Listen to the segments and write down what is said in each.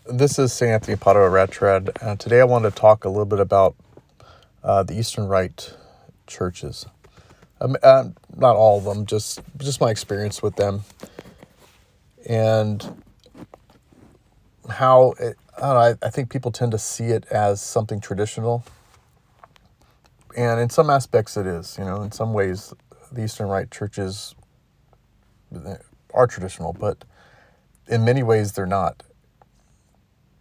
This is St. Anthony Padua Retread. Today I wanted to talk a little bit about the Eastern Rite churches. Not all of them, just my experience with them, and how I don't know, I think people tend to see it as something traditional, and in some aspects it is. In some ways, the Eastern Rite churches are traditional, but in many ways they're not.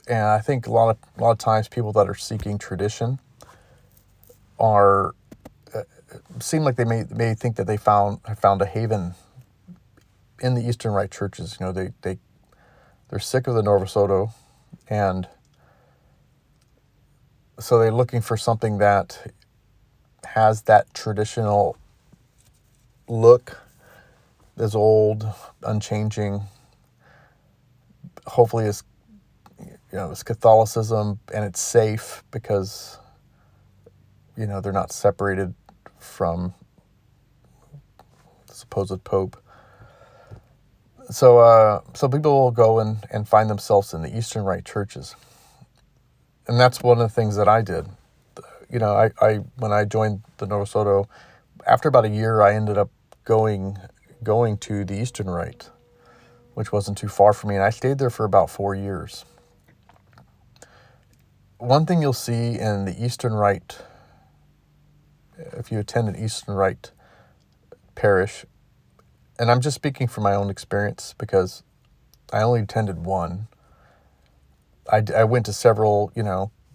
And I think a lot of times people that are seeking tradition are seem like they may think that have found a haven in the Eastern Rite churches. They're sick of the Novus Ordo, and so they're looking for something that has that traditional look, is old, unchanging. Hopefully, it's Catholicism, and it's safe because they're not separated from the supposed Pope. So people will go and find themselves in the Eastern Rite churches, and that's one of the things that I did. I when I joined the Novus Ordo, after about a year, I ended up going to the Eastern Rite, which wasn't too far from me, and I stayed there for about 4 years. One thing you'll see in the Eastern Rite, if you attend an Eastern Rite parish, and I'm just speaking from my own experience because I only attended one. I went to several,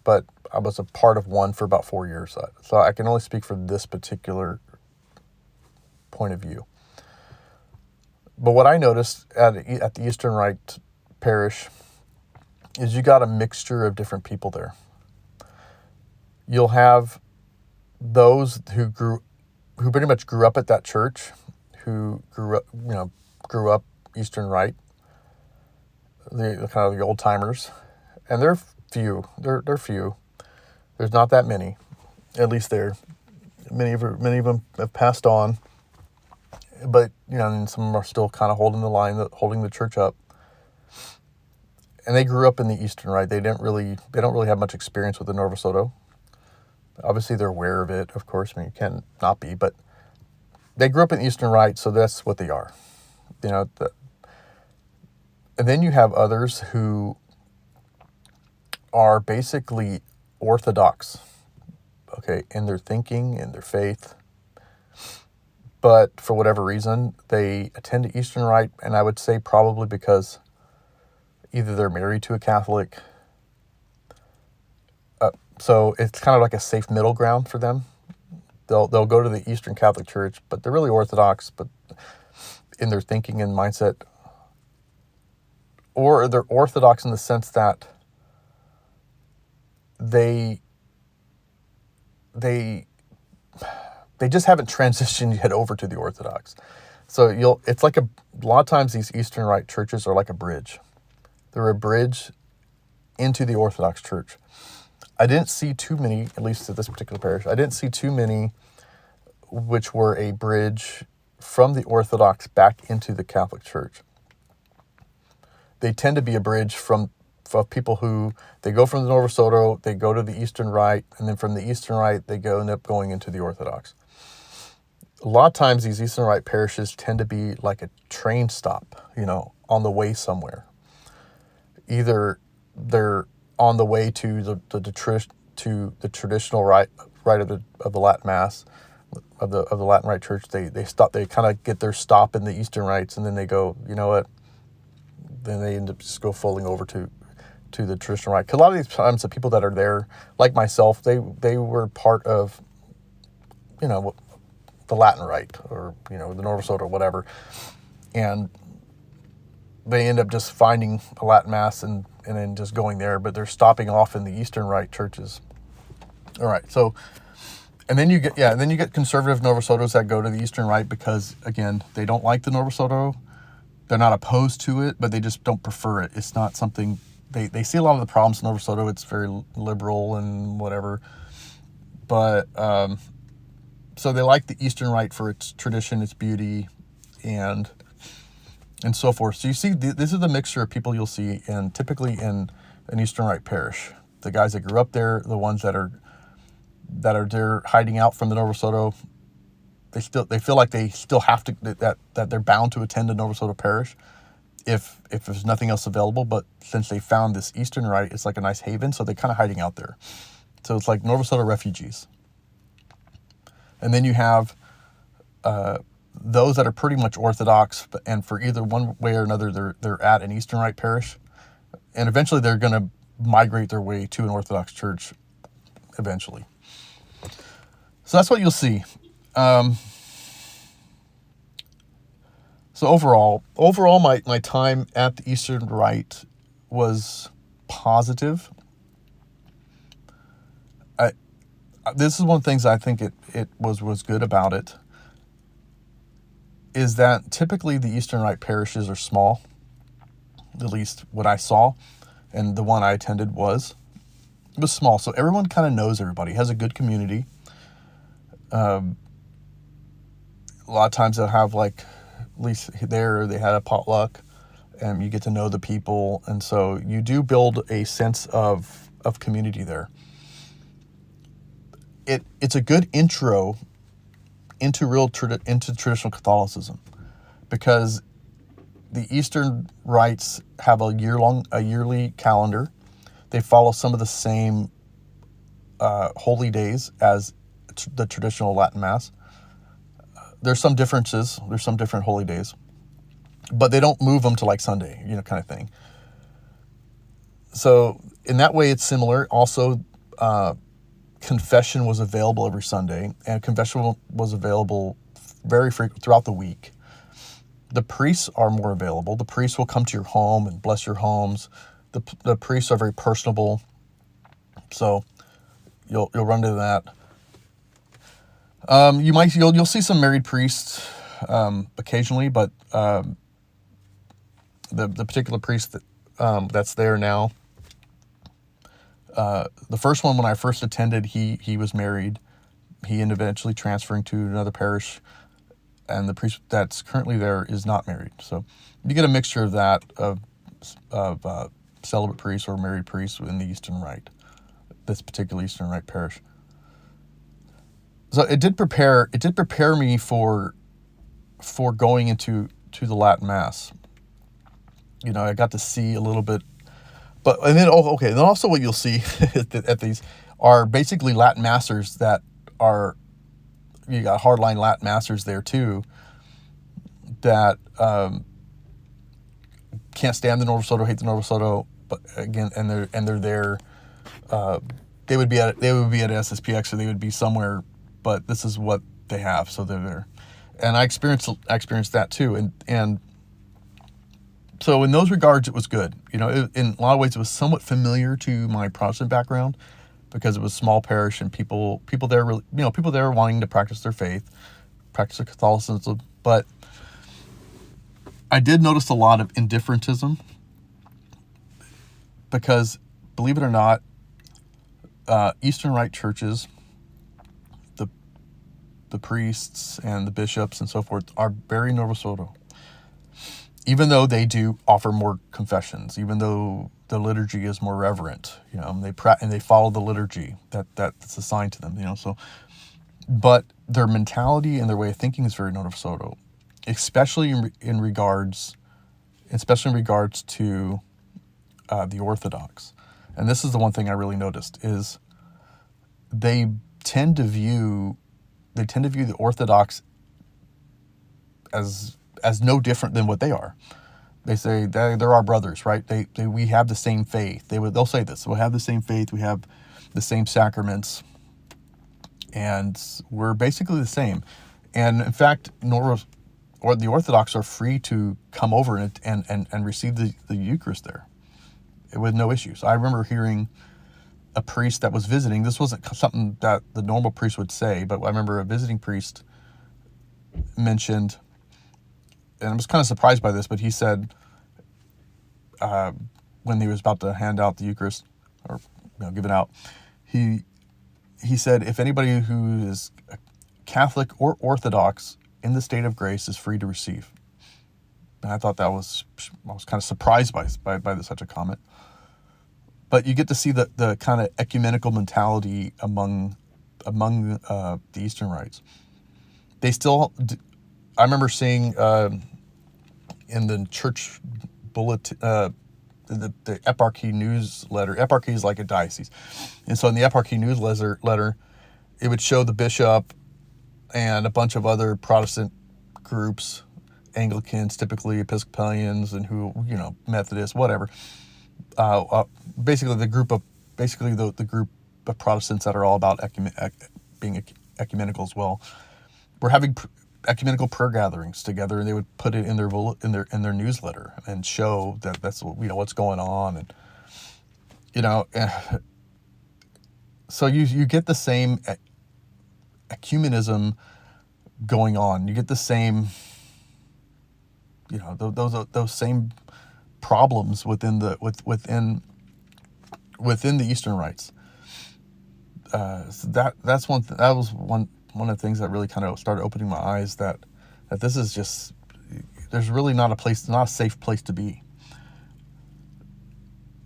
but I was a part of one for about 4 years. So I can only speak from this particular point of view. But what I noticed at the Eastern Rite Parish is you got a mixture of different people there. You'll have those who pretty much grew up at that church, who grew up Eastern Rite, the kind of the old timers, and they're few. They're few. There's not that many, at least there. Many of them have passed on, but and some are still kind of holding the line, holding the church up. And they grew up in the Eastern Rite. They don't really have much experience with the Novus Ordo. Obviously, they're aware of it, of course. I mean, you can't not be, but they grew up in the Eastern Rite, so that's what they are. And then you have others who are basically Orthodox, okay, in their thinking, in their faith. But for whatever reason, they attend the Eastern Rite, and I would say probably because either they're married to a Catholic, so it's kind of like a safe middle ground for them. They'll go to the Eastern Catholic Church, but they're really Orthodox, but in their thinking and mindset, or they're Orthodox in the sense that they just haven't transitioned yet over to the Orthodox. So it's like a lot of times these Eastern Rite churches are like a bridge. They're a bridge into the Orthodox Church. I didn't see too many, at least at this particular parish, I didn't see too many which were a bridge from the Orthodox back into the Catholic Church. They tend to be a bridge for people who, they go from the Novus Ordo, they go to the Eastern Rite, and then from the Eastern Rite, they end up going into the Orthodox. A lot of times these Eastern Rite parishes tend to be like a train stop, on the way somewhere. Either they're on the way to the traditional rite of the Latin Mass, of the Latin Rite Church. They stop. They kind of get their stop in the Eastern Rites, and then they go. You know what? Then they end up just go falling over to the traditional rite. 'Cause a lot of these times, the people that are there, like myself, they were part of, the Latin Rite or the Novus Ordo or whatever, and they end up just finding a Latin Mass and then just going there, but they're stopping off in the Eastern Rite churches. All right, so, and then you get conservative Novus Ordos that go to the Eastern Rite because, again, they don't like the Novus Ordo. They're not opposed to it, but they just don't prefer it. It's not something, they see a lot of the problems in Novus Ordo. It's very liberal and whatever, but, so they like the Eastern Rite for its tradition, its beauty, and and so forth. So you see, this is the mixture of people you'll see typically in an Eastern Rite parish. The guys that grew up there, the ones that are there hiding out from the Novus Ordo. They feel like they still have to, that they're bound to attend a Novus Ordo parish if there's nothing else available. But since they found this Eastern Rite, it's like a nice haven, so they're kind of hiding out there. So it's like Novus Ordo refugees. And then you have those that are pretty much Orthodox, and for either one way or another, they're at an Eastern Rite parish, and eventually they're going to migrate their way to an Orthodox church eventually. So that's what you'll see. So overall, my time at the Eastern Rite was positive. This is one of the things I think it was good about it, is that typically the Eastern Rite parishes are small, at least what I saw, and the one I attended was small. So everyone kind of knows everybody, has a good community. A lot of times they'll have, like, at least there they had a potluck, and you get to know the people, and so you do build a sense of community there. It's a good intro into into traditional Catholicism, because the Eastern Rites have a yearly calendar. They follow some of the same holy days as the traditional Latin Mass. There's some differences. There's some different holy days, but they don't move them to like Sunday, kind of thing. So in that way, it's similar. Also, confession was available every Sunday, and confession was available very frequently throughout the week. The priests are more available. The priests will come to your home and bless your homes. The priests are very personable, so you'll run into that. You'll see some married priests occasionally, but the particular priest that's there now, the first one, when I first attended, he was married. He ended up eventually transferring to another parish, and the priest that's currently there is not married. So you get a mixture of that, of celibate priests or married priests in the Eastern Rite, this particular Eastern Rite parish. So it did prepare me for going into the Latin Mass. I got to see a little bit, and then also what you'll see at these are basically Latin Masters that are, you got hardline Latin Masters there too, that can't stand the Novus Ordo, hate the Novus Ordo, but again, and they're there. They would be at SSPX, or they would be somewhere, but this is what they have, so they're there. And I experienced that too, and so in those regards, it was good. In a lot of ways, it was somewhat familiar to my Protestant background, because it was a small parish, and people there really, people there wanting to practice their faith, practice their Catholicism. But I did notice a lot of indifferentism, because, believe it or not, Eastern Rite churches, the priests and the bishops and so forth, are very Novus Ordo. Even though they do offer more confessions, even though the liturgy is more reverent, and they follow the liturgy that's assigned to them, So, but their mentality and their way of thinking is very Novus Ordo, especially in regards to the Orthodox. And this is the one thing I really noticed, is they tend to view the Orthodox as no different than what they are. They say they're our brothers, right? We have the same faith. They'll say this: we'll have the same faith, we have the same sacraments, and we're basically the same. And in fact, the Orthodox are free to come over and receive the Eucharist there with no issues. I remember hearing a priest that was visiting. This wasn't something that the normal priest would say, but I remember a visiting priest mentioned, and I was kind of surprised by this, but he said, when he was about to hand out the Eucharist, or give it out, he said, if anybody who is Catholic or Orthodox in the state of grace is free to receive. And I thought I was kind of surprised by such a comment. But you get to see the kind of ecumenical mentality among the Eastern Rites. They still, I remember seeing in the church bulletin, the eparchy newsletter. Eparchy is like a diocese, and so in the eparchy newsletter, it would show the bishop and a bunch of other Protestant groups, Anglicans, typically Episcopalians, and Methodists, whatever. Basically the group of Protestants that are all about being ecumenical as well. We're having ecumenical prayer gatherings together, and they would put it in their newsletter and show that that's what's going on, and so you get the same ecumenism going on. You get the same those same problems within the Eastern Rites. So that was one of the things that really kind of started opening my eyes that this is just, there's really not a safe place to be.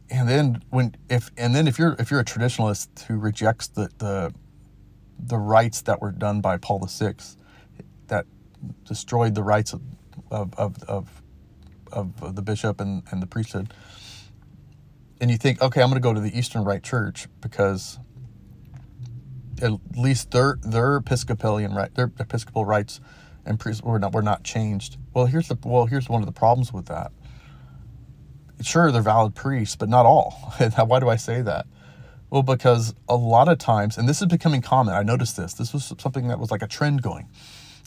And then if you're a traditionalist who rejects the rites that were done by Paul VI, that destroyed the rights of the bishop and the priesthood, and you think, okay, I'm going to go to the Eastern Rite Church because at least their Episcopal rights and priests were not changed. Well, here's one of the problems with that. Sure, they're valid priests, but not all. Why do I say that? Well, because a lot of times, and this is becoming common, I noticed this was something that was like a trend going,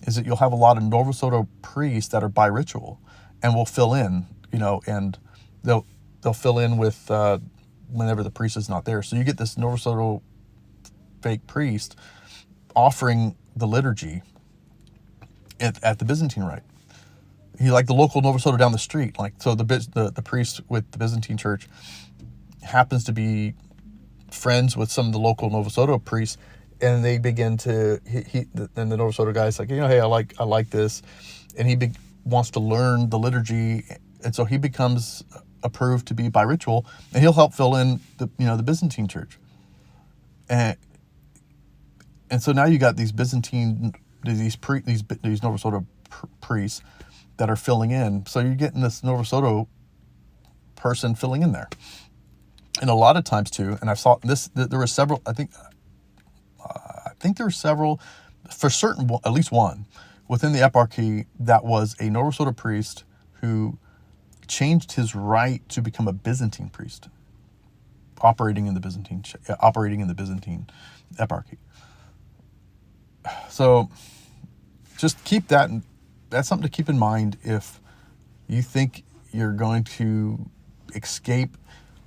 is that you'll have a lot of Novus Ordo priests that are bi-ritual and will fill in, and they'll fill in with whenever the priest is not there. So you get this Novus Ordo fake priest offering the liturgy at the Byzantine Rite. He like the local Novus Ordo down the street. Like, so the priest with the Byzantine Church happens to be friends with some of the local Novus Ordo priests, and they begin to then the Novus Ordo guy's like, hey, I like this, and he wants to learn the liturgy, and so he becomes approved to be bi-ritual, and he'll help fill in the Byzantine Church, and so now you got these Novus Ordo priests that are filling in. So you're getting this Novus Ordo person filling in there. And a lot of times too, and I saw this, there were several, I think there were several, for certain, at least one, within the eparchy that was a Novus Ordo priest who changed his rite to become a Byzantine priest, operating in the Byzantine eparchy. So just keep that, that's something to keep in mind if you think you're going to escape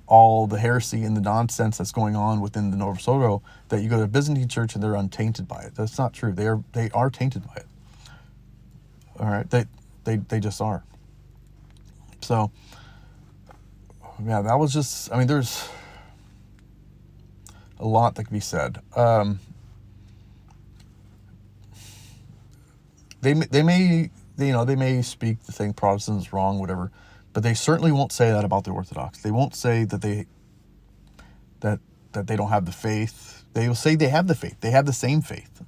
all the heresy and the nonsense that's going on within the Novus Ordo, that you go to a Byzantine church and they're untainted by it. That's not true. They are tainted by it. All right, they just are. So yeah, that was just, there's a lot that can be said. They may speak the thing Protestants is wrong, whatever, but they certainly won't say that about the Orthodox. They won't say that they don't have the faith. They will say they have the faith. They have the same faith.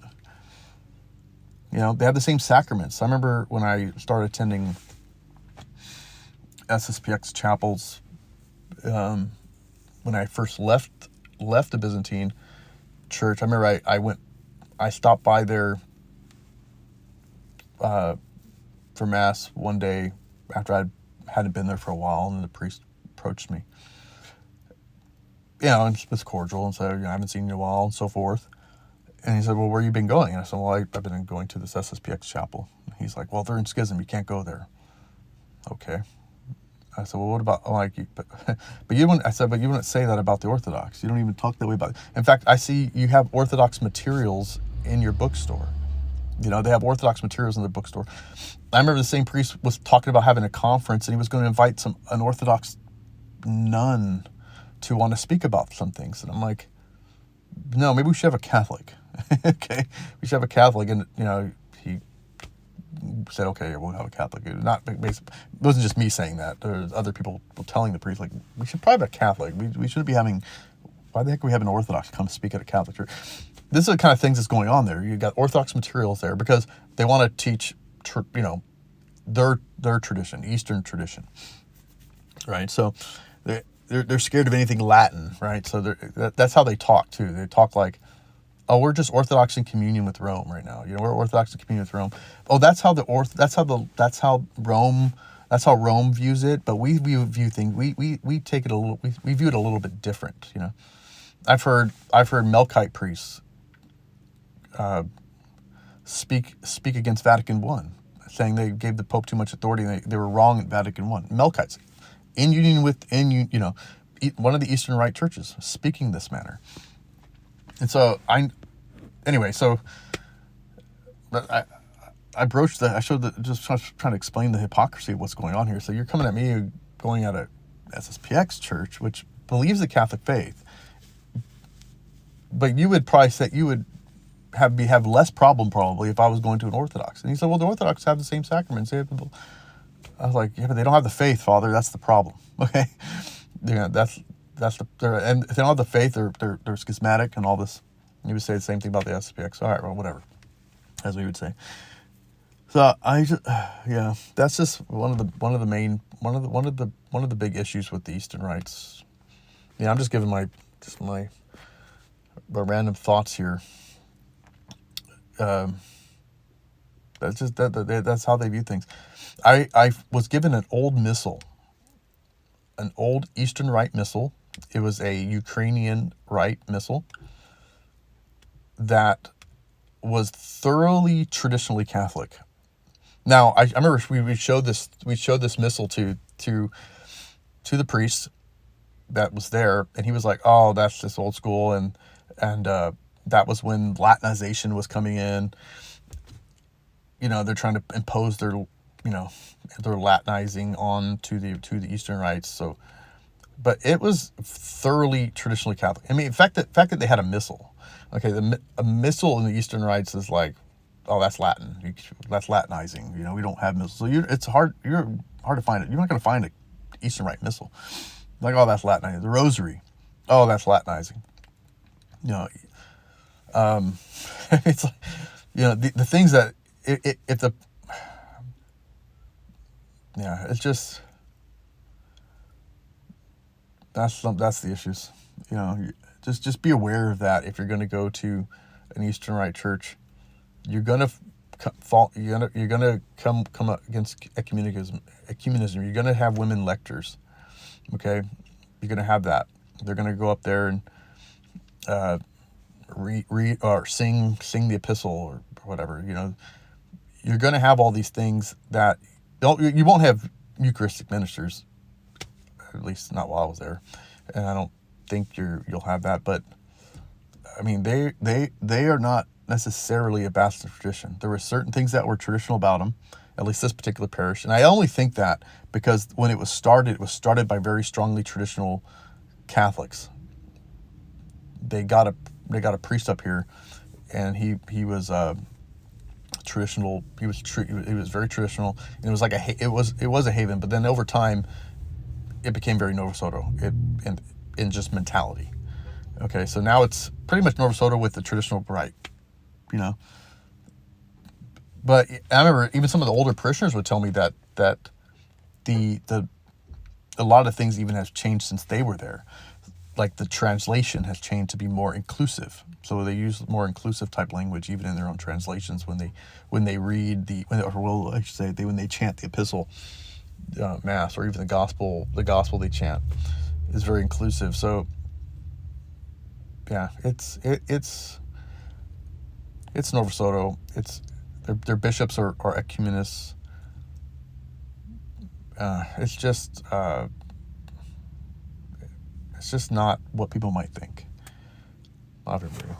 They have the same sacraments. I remember when I started attending SSPX chapels, when I first left the Byzantine church. I remember I stopped by there for Mass one day after I hadn't been there for a while, and the priest approached me. And it's cordial, and said, I haven't seen you in a while, and so forth. And he said, well, where you been going? And I said, well, I've been going to this SSPX chapel. And he's like, well, they're in schism, you can't go there. Okay. I said, well, what about, but you wouldn't, I said, but you wouldn't say that about the Orthodox. You don't even talk that way about it. In fact, I see you have Orthodox materials in your bookstore. They have Orthodox materials in their bookstore. I remember the same priest was talking about having a conference, and he was going to invite an Orthodox nun to want to speak about some things. And I'm like, no, maybe we should have a Catholic. Okay, we should have a Catholic. And he said, okay, we'll have a Catholic. It wasn't just me saying that. There's other people telling the priest, like, we should probably have a Catholic. We shouldn't be having, why the heck are we having an Orthodox come speak at a Catholic church? This is the kind of things that's going on there. You got Orthodox materials there because they want to teach, their tradition, Eastern tradition, right? So they're scared of anything Latin, right? So that's how they talk too. They talk like, oh, we're just Orthodox in communion with Rome right now. We're Orthodox in communion with Rome. Oh, that's how Rome views it. But we view things. We take it a little. We view it a little bit different. I've heard Melkite priests speak against Vatican I, saying they gave the Pope too much authority. And they were wrong at Vatican I. Melkites, in union with one of the Eastern Rite churches, speaking this manner. And so I broached that. I showed just trying to explain the hypocrisy of what's going on here. So you're coming at me going at a SSPX church, which believes the Catholic faith, but you would probably say you would have less problem probably if I was going to an Orthodox. And he said, well, the Orthodox have the same sacraments. I was like, yeah, but they don't have the faith, Father. That's the problem. Okay, and if they don't have the faith, they're schismatic and all this. You would say the same thing about the SPX. All right, well, whatever, as we would say. So that's just one of the big issues with the Eastern Rites. I'm just giving my random thoughts here. That's how they view things. I was given an old missal. An old Eastern Rite missal. It was a Ukrainian Rite missal that was thoroughly traditionally Catholic. Now, I remember we showed this missal to the priest that was there, and he was like, "Oh, that's just old school," and that was when Latinization was coming in. They're trying to impose their Latinizing on to the Eastern Rites. So, but it was thoroughly traditionally Catholic. I mean, the fact that they had a missal. Okay, a missal in the Eastern Rites is like, oh, that's Latin. That's Latinizing. We don't have missals. So it's hard. You're hard to find it. You're not going to find an Eastern Rite missal. Like, oh, that's Latinizing. The Rosary. Oh, that's Latinizing. It's like, the things that it's just, that's the issues. Just be aware of that. If you're going to go to an Eastern Rite church, you're going to fall. You're going to come up against ecumenism. You're going to have women lectors. Okay, you're going to have that. They're going to go up there and read or sing the epistle or whatever. You're going to have all these things that you won't have Eucharistic ministers, at least not while I was there, and I don't think you'll have that. But I mean, they are not necessarily a bastard tradition. There were certain things that were traditional about them, at least this particular parish, and I only think that because when it was started by very strongly traditional Catholics. They got a priest up here, and he was traditional. He was very traditional, and it was like it was a haven. But then over time, it became very Novus Ordo in just mentality. Okay, so now it's pretty much Novus Ordo with the traditional rite, But I remember even some of the older parishioners would tell me that a lot of things even has changed since they were there. Like the translation has changed to be more inclusive, so they use more inclusive type language even in their own translations when they read when they chant the epistle, mass, or even the gospel they chant is very inclusive. So yeah, it's Novus Ordo. It's their bishops are ecumenists. It's just not what people might think. Not everybody.